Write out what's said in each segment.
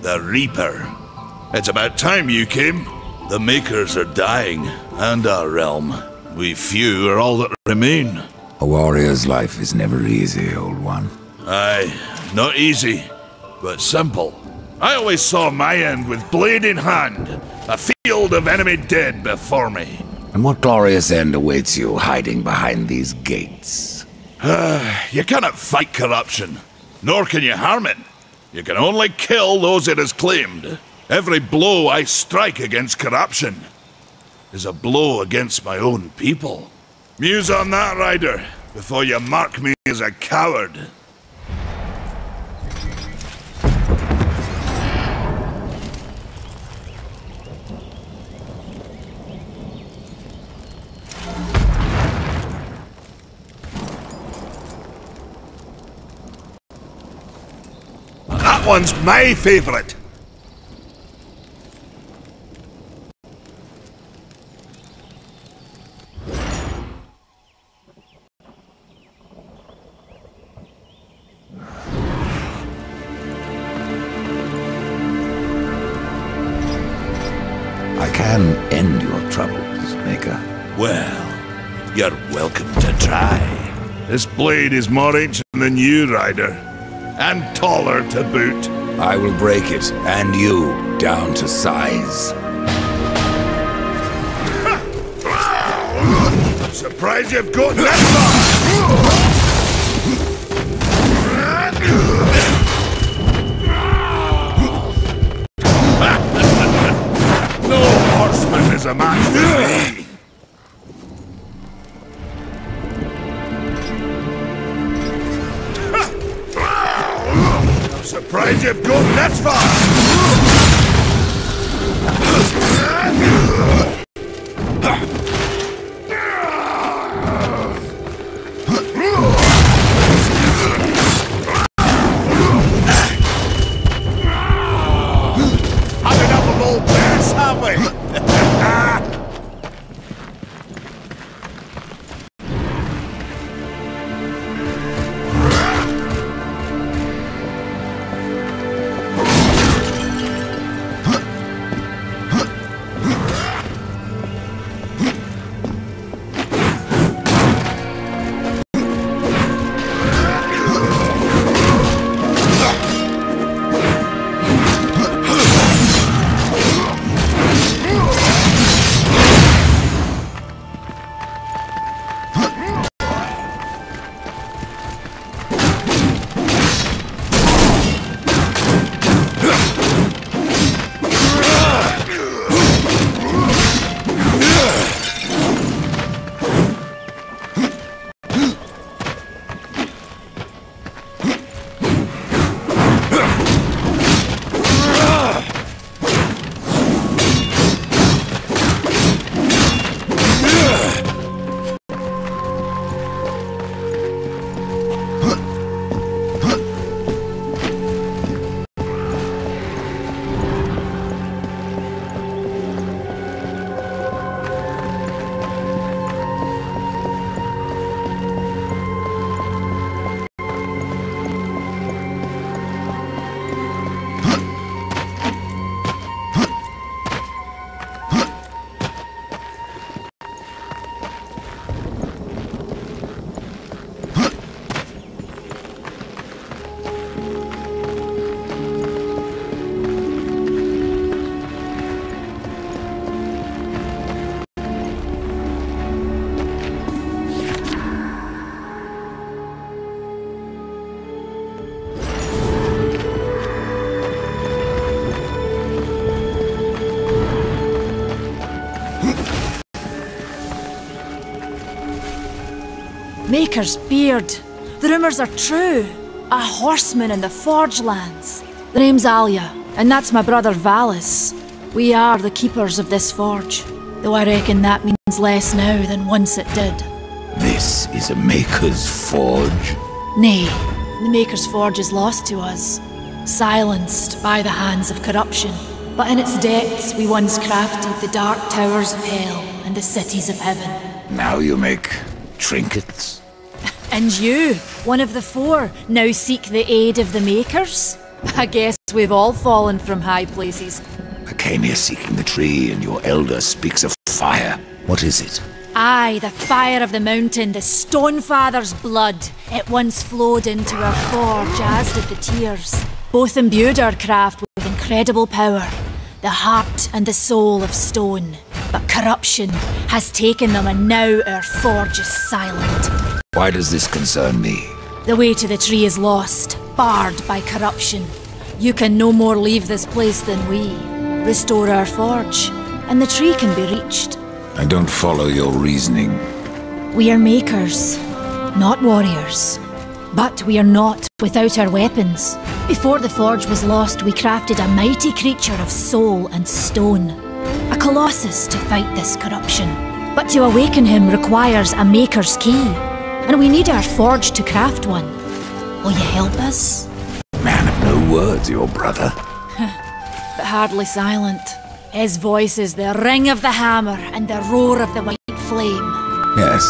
The Reaper. It's about time you came. The Makers are dying, and our realm. We few are all that remain. A warrior's life is never easy, old one. Aye, not easy, but simple. I always saw my end with blade in hand, a field of enemy dead before me. And what glorious end awaits you hiding behind these gates? You cannot fight corruption, nor can you harm it. You can only kill those it has claimed. Every blow I strike against corruption is a blow against my own people. Muse on that, Ryder, before you mark me as a coward. That one's my favorite. I can end your troubles, Maker. Well, you're welcome to try. This blade is more ancient than you, Ryder. And taller to boot. I will break it, and you, down to size. I'm surprised you've got that far! No horseman is a match for me. Surprised you've gotten that far! Had enough of old bears, have we? Maker's beard. The rumours are true. A horseman in the Forge lands. The name's Alia, and that's my brother Valis. We are the keepers of this forge, though I reckon that means less now than once it did. This is a Maker's forge? Nay, the Maker's forge is lost to us, silenced by the hands of corruption. But in its depths we once crafted the dark towers of hell and the cities of heaven. Now you make trinkets? And you, one of the four, now seek the aid of the Makers? I guess we've all fallen from high places. I came here seeking the tree, and your elder speaks of fire. What is it? Aye, the fire of the mountain, the Stonefather's blood. It once flowed into our forge, as did the tears. Both imbued our craft with incredible power, the heart and the soul of stone. But corruption has taken them, and now our forge is silent. Why does this concern me? The way to the tree is lost, barred by corruption. You can no more leave this place than we. Restore our forge, and the tree can be reached. I don't follow your reasoning. We are makers, not warriors. But we are not without our weapons. Before the forge was lost, we crafted a mighty creature of soul and stone. A colossus to fight this corruption. But to awaken him requires a maker's key. And we need our forge to craft one. Will you help us? Man of no words, your brother. But hardly silent. His voice is the ring of the hammer and the roar of the white flame. Yes,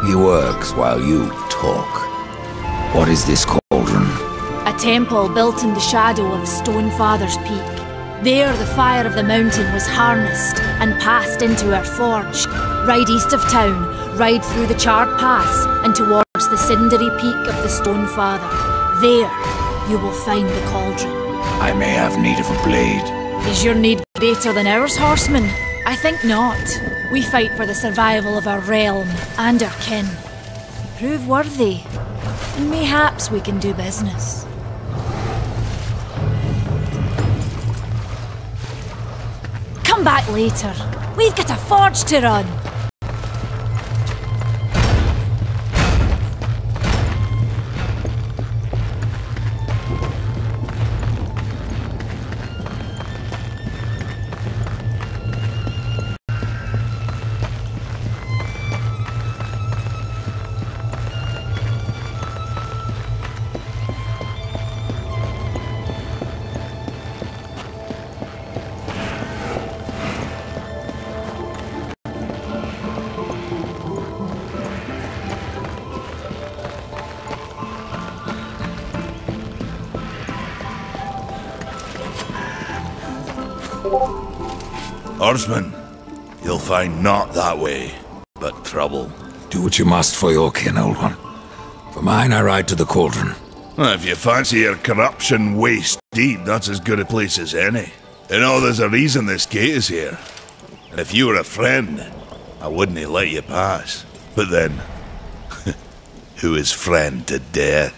he works while you talk. What is this cauldron? A temple built in the shadow of Stonefather's Peak. There the fire of the mountain was harnessed and passed into our forge. Ride east of town, ride through the charred pass and towards the cindery peak of the Stonefather. There you will find the cauldron. I may have need of a blade. Is your need greater than ours, horseman? I think not. We fight for the survival of our realm and our kin. Prove worthy, and mayhaps we can do business. Come back later. We've got a forge to run. Horseman, you'll find naught that way, but trouble. Do what you must for your kin, old one. For mine, I ride to the cauldron. Well, if you fancy your corruption waist deep, that's as good a place as any. You know, there's a reason this gate is here. And if you were a friend, I wouldn't have let you pass. But then, who is friend to death?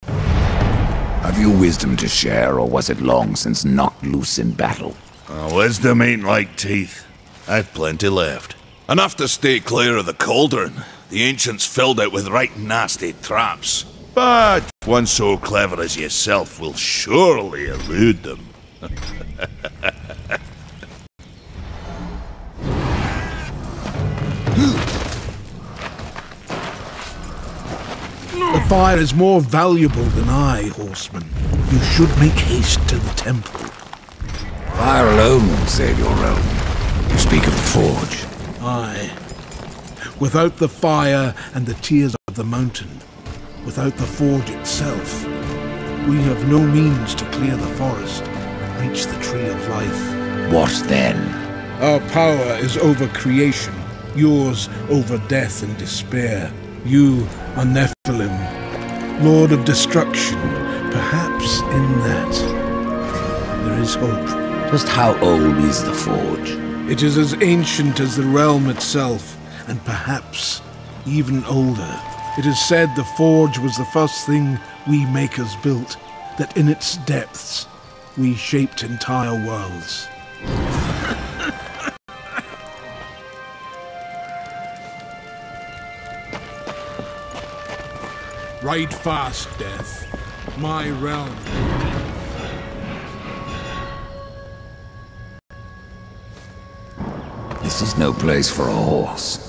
Have you wisdom to share, or was it long since knocked loose in battle? Wisdom ain't like teeth. I've plenty left. Enough to stay clear of the cauldron. The ancients filled it with right nasty traps. But one so clever as yourself will surely elude them. The fire is more valuable than I, horseman. You should make haste to the temple. Fire alone won't save your realm. You speak of the forge. Aye. Without the fire and the tears of the mountain, without the forge itself, we have no means to clear the forest and reach the tree of life. What then? Our power is over creation, yours over death and despair. You are Nephilim, Lord of Destruction. Perhaps in that there is hope. Just how old is the forge? It is as ancient as the realm itself, and perhaps even older. It is said the forge was the first thing we makers built, that in its depths we shaped entire worlds. Ride fast, Death. My realm. This is no place for a horse.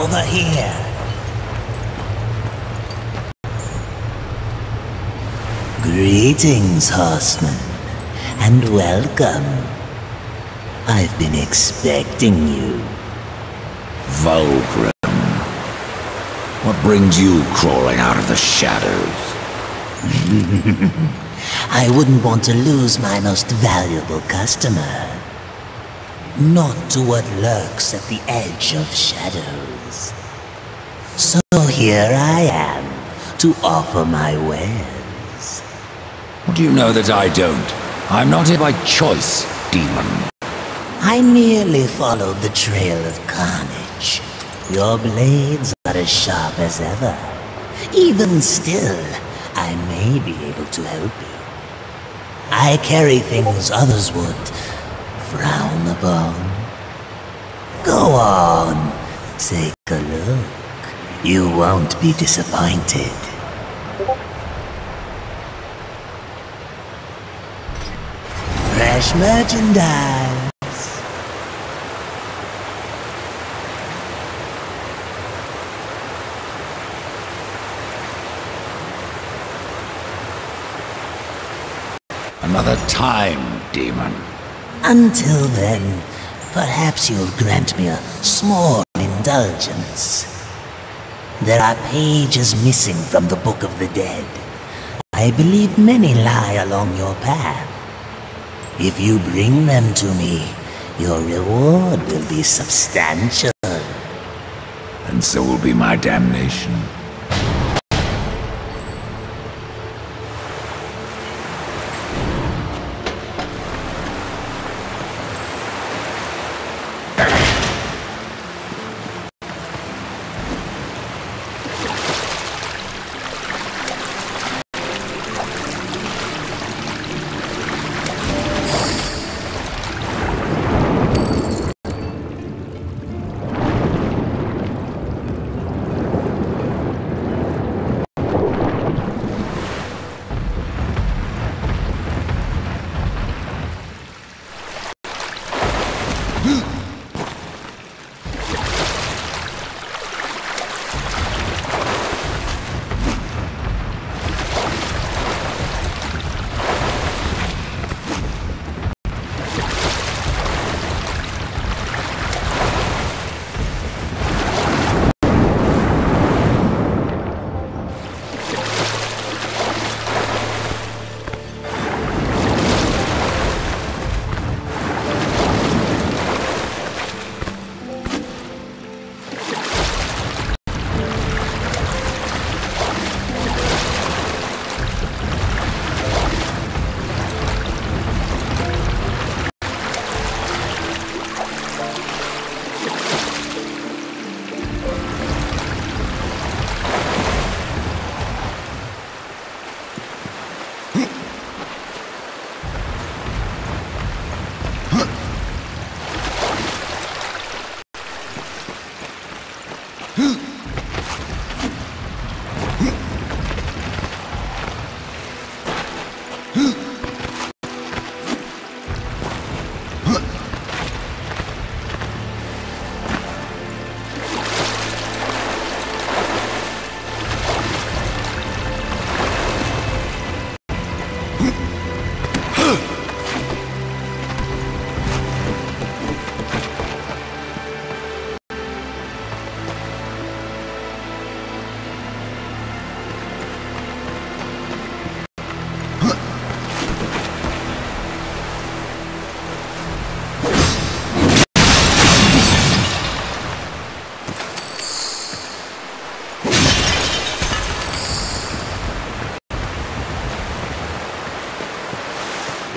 Over here. Greetings, horseman, and welcome. I've been expecting you. Vulgrim. What brings you crawling out of the shadows? I wouldn't want to lose my most valuable customer. Not to what lurks at the edge of shadows. So here I am, to offer my wares. What do you know that I don't? I'm not here by choice, demon. I merely followed the trail of carnage. Your blades are as sharp as ever. Even still, I may be able to help you. I carry things others would frown upon. Go on, take a look. You won't be disappointed. Fresh merchandise. Another time, demon. Until then, perhaps you'll grant me a small indulgence. There are pages missing from the Book of the Dead. I believe many lie along your path. If you bring them to me, your reward will be substantial. And so will be my damnation.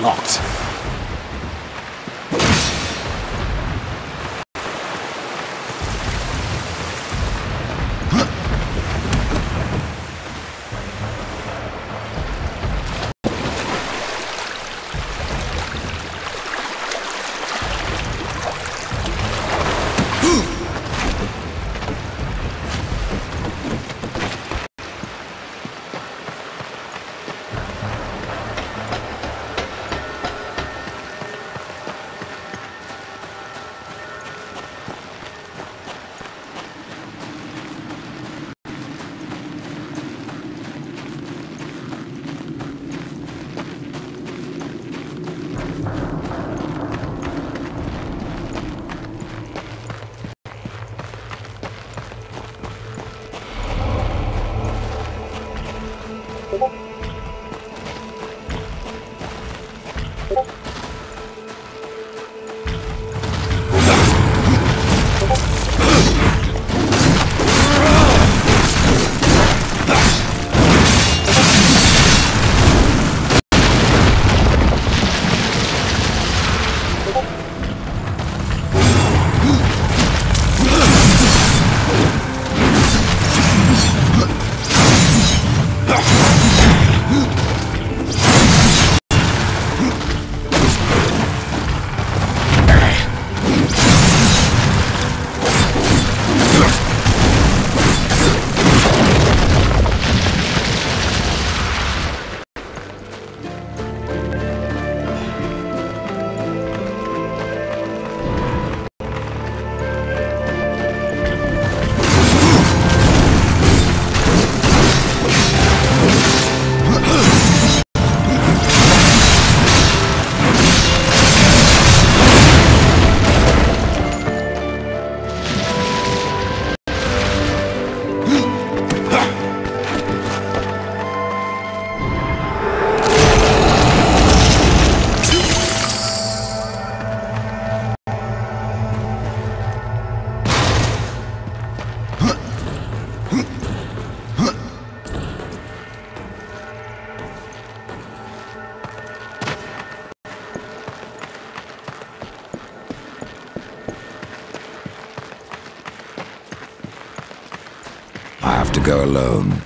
locked. I have to go alone.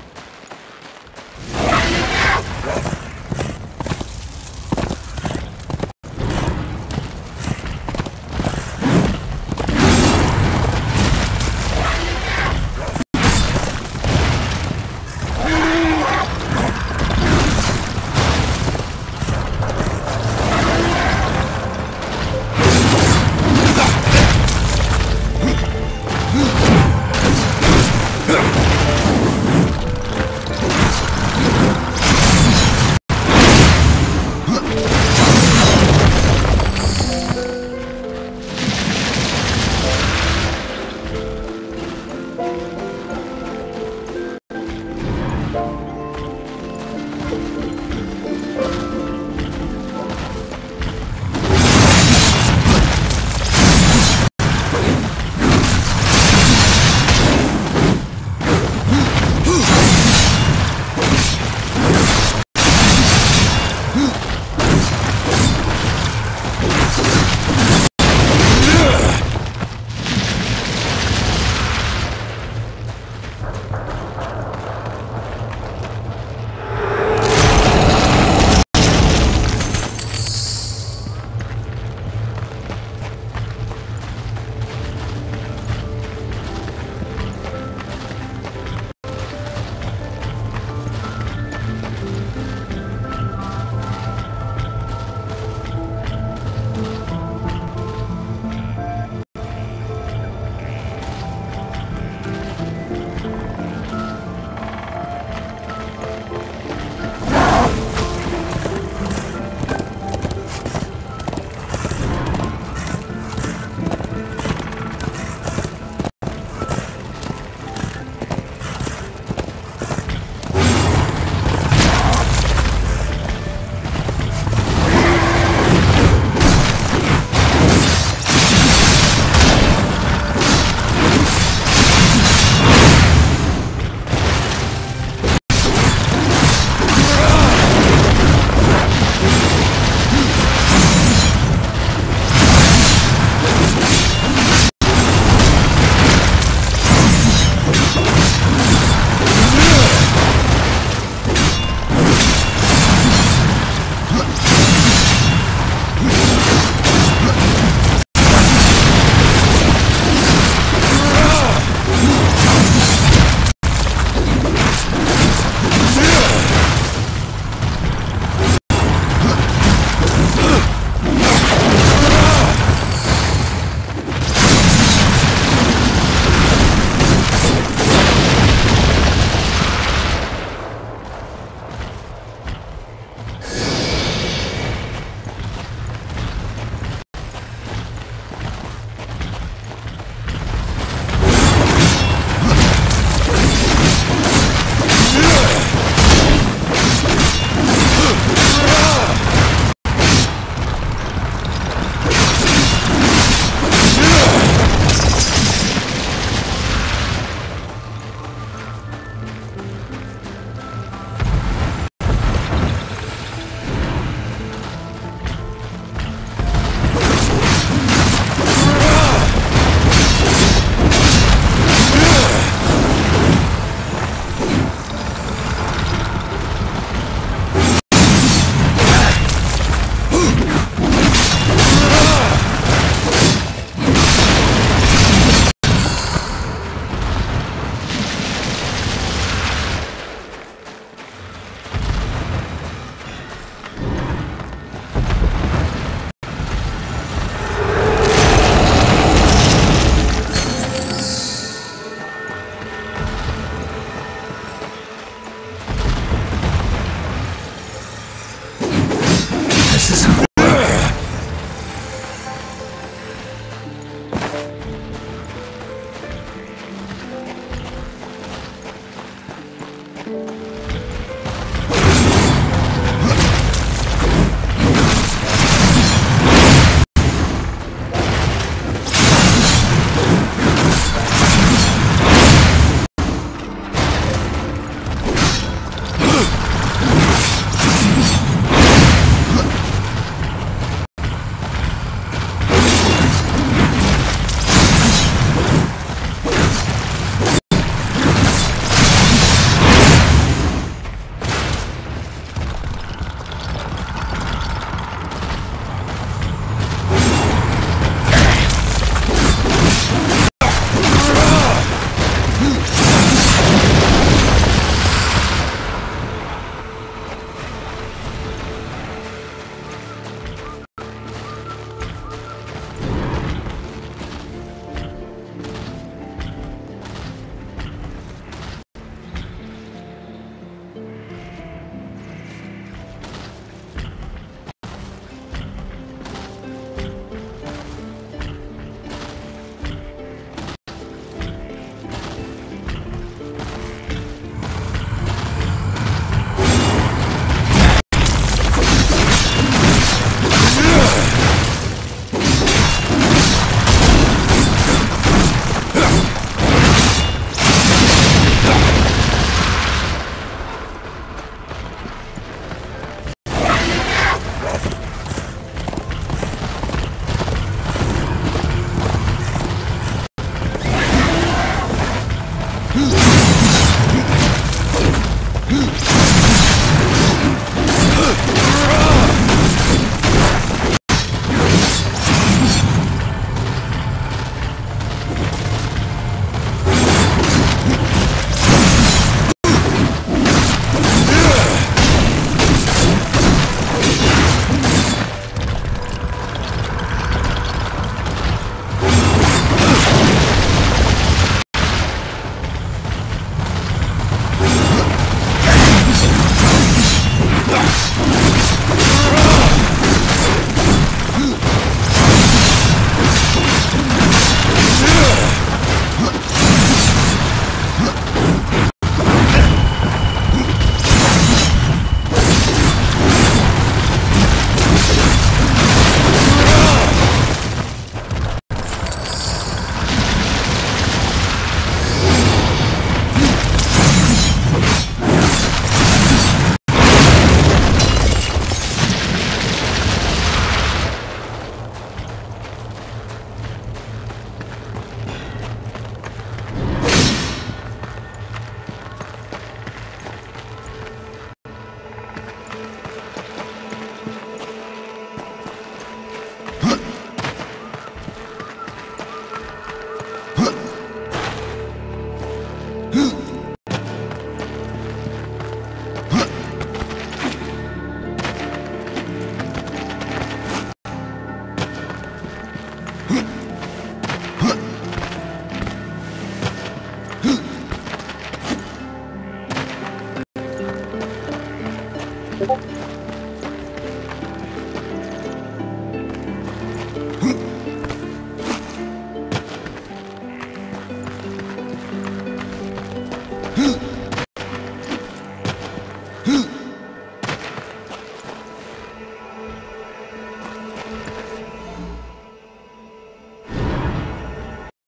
Huh!